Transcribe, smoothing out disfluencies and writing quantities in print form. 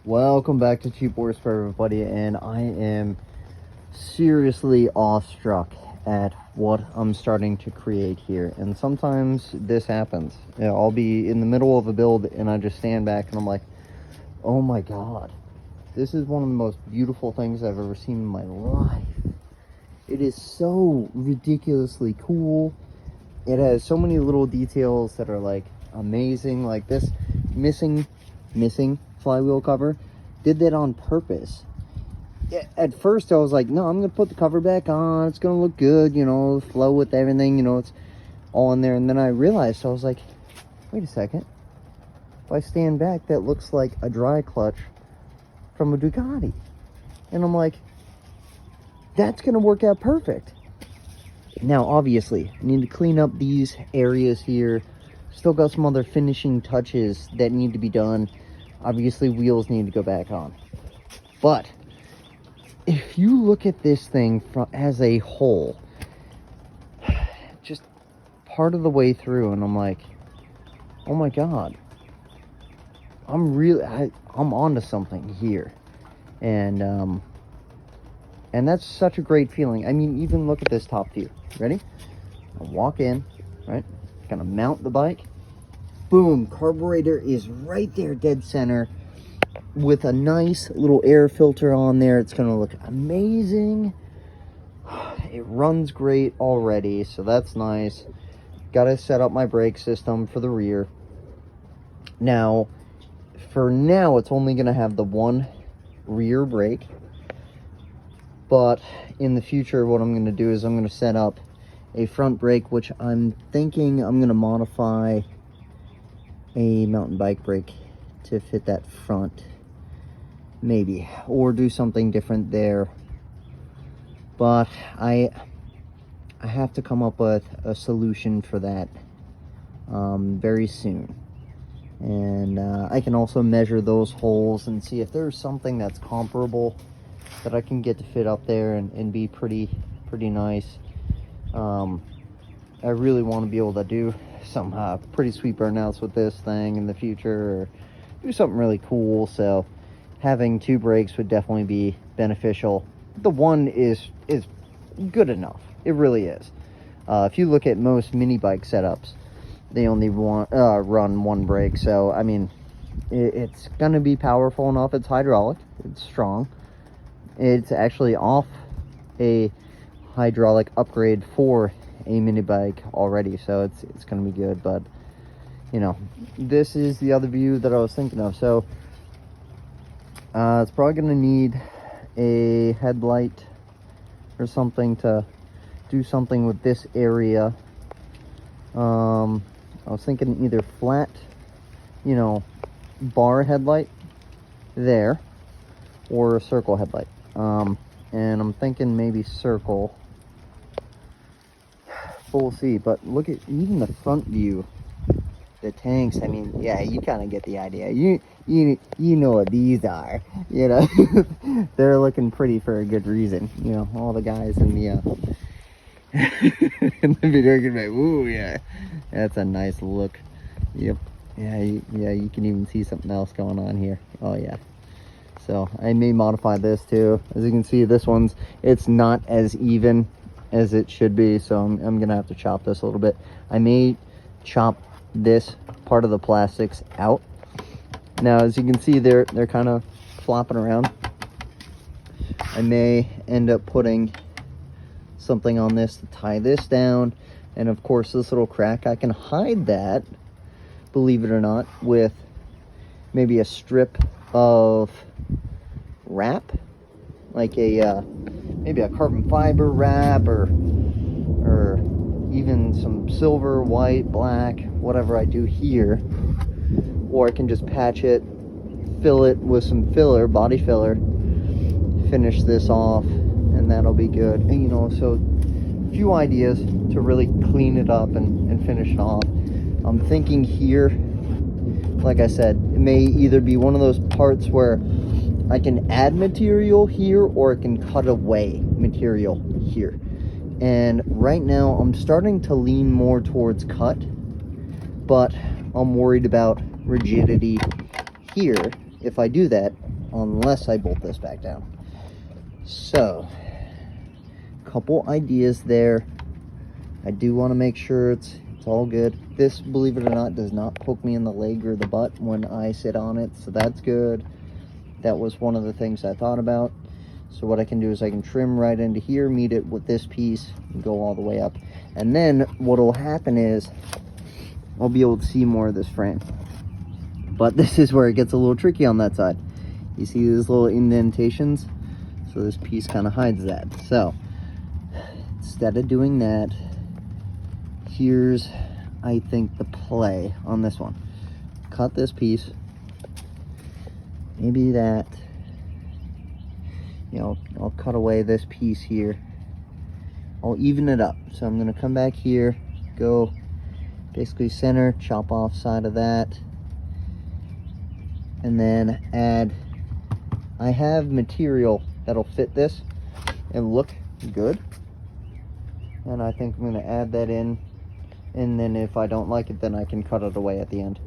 Welcome back to Cheap Horsepower, everybody, and I am seriously awestruck at what I'm starting to create here. And sometimes this happens. I'll be in the middle of a build and I just stand back and I'm like, oh my god, this is one of the most beautiful things I've ever seen in my life. It is so ridiculously cool. It has so many little details that are like amazing, like this missing flywheel cover. Did that on purpose. At first I was like, no, I'm gonna put the cover back on, it's gonna look good, you know, flow with everything, you know, it's all in there. And then I realized, I was like, wait a second, if I stand back, that looks like a dry clutch from a Ducati. And I'm like, that's gonna work out perfect. Now obviously I need to clean up these areas here. Still got some other finishing touches that need to be done. Obviously wheels need to go back on. But if you look at this thing as a whole, just part of the way through, and I'm like, oh my god, I'm onto something here. And that's such a great feeling. I mean, even look at this top view. Ready? I'll walk in, right? Gonna mount the bike. Boom, carburetor is right there, dead center, with a nice little air filter on there. It's gonna look amazing. It runs great already, so that's nice. Gotta set up my brake system for the rear. Now, for now, it's only gonna have the one rear brake. But in the future, what I'm gonna do is I'm gonna set up a front brake, which I'm thinking I'm gonna modify a mountain bike brake to fit that front, maybe, or do something different there. But I have to come up with a solution for that very soon. And I can also measure those holes and see if there's something that's comparable that I can get to fit up there and be pretty nice. I really want to be able to do some pretty sweet burnouts with this thing in the future, or do something really cool. So having two brakes would definitely be beneficial. The one is good enough. It really is. If you look at most mini bike setups, they only run one brake. So I mean, it's gonna be powerful enough. It's hydraulic, it's strong. It's actually off a hydraulic upgrade for a mini bike already, so it's gonna be good. But you know, this is the other view that I was thinking of. So it's probably gonna need a headlight or something to do something with this area. I was thinking either flat, you know, bar headlight there, or a circle headlight. And I'm thinking maybe circle. We'll see. But look at even the front view, the tanks. I mean, yeah, you kind of get the idea. You know what these are, you know. They're looking pretty for a good reason, you know. All the guys in the in the video are gonna be like, ooh, yeah, that's a nice look. Yep. Yeah, you can even see something else going on here. Oh yeah. So I may modify this too. As you can see, this one's, it's not as even as it should be, so I'm gonna have to chop this a little bit. I may chop this part of the plastics out. Now, as you can see, they're kind of flopping around. I may end up putting something on this to tie this down, and of course this little crack, I can hide that, believe it or not, with maybe a strip of wrap, like a maybe a carbon fiber wrap, or even some silver, white, black, whatever I do here. Or I can just patch it, fill it with some filler, body filler, finish this off, and that'll be good. And, you know, so a few ideas to really clean it up and finish it off. I'm thinking here, like I said, it may either be one of those parts where I can add material here, or I can cut away material here. And right now I'm starting to lean more towards cut, but I'm worried about rigidity here if I do that, unless I bolt this back down. So, couple ideas there. I do want to make sure it's all good. This, believe it or not, does not poke me in the leg or the butt when I sit on it, so that's good. That was one of the things I thought about. So what I can do is I can trim right into here, meet it with this piece, and go all the way up. And then what will happen is I'll be able to see more of this frame. But this is where it gets a little tricky on that side. You see these little indentations? So this piece kind of hides that. So instead of doing that, here's, I think, the play on this one. Cut this piece. Maybe that, you know, I'll cut away this piece here. I'll even it up. So I'm going to come back here, go basically center, chop off side of that, and then add, I have material that'll fit this and look good. And I think I'm going to add that in, and then if I don't like it, then I can cut it away at the end.